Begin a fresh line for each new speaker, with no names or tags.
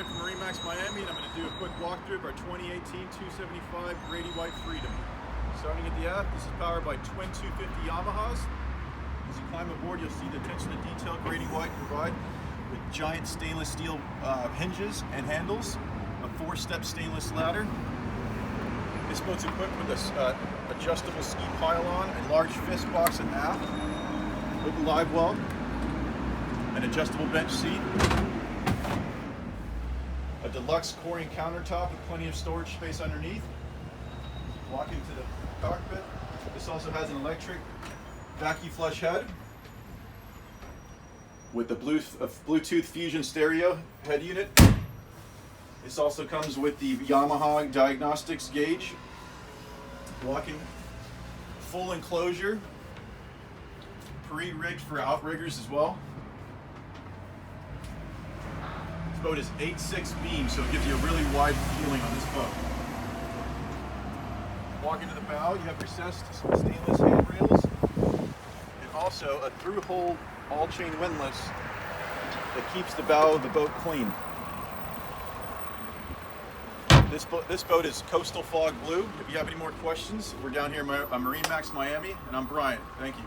Brian from MarineMax Miami, and I'm going to do a quick walkthrough of our 2018 275 Grady-White Freedom. Starting at the aft, this is powered by twin 250 Yamahas. As you climb aboard, you'll see the attention to detail Grady-White provide with giant stainless steel hinges and handles, a 4-step stainless ladder. This boat's equipped with a adjustable ski pylon and large fist box at aft with a live well, an adjustable bench seat, a deluxe coring countertop with plenty of storage space underneath. Walk into the cockpit. This also has an electric vacuum flush head with the Bluetooth Fusion stereo head unit. This also comes with the Yamaha diagnostics gauge. Walking full enclosure, pre-rigged for outriggers as well. This boat is 8.6 beam, so it gives you a really wide feeling on this boat. Walk into the bow, you have recessed stainless handrails, and also a through-hole all-chain windlass that keeps the bow of the boat clean. This boat is coastal fog blue. If you have any more questions, we're down here at MarineMax Miami, and I'm Brian. Thank you.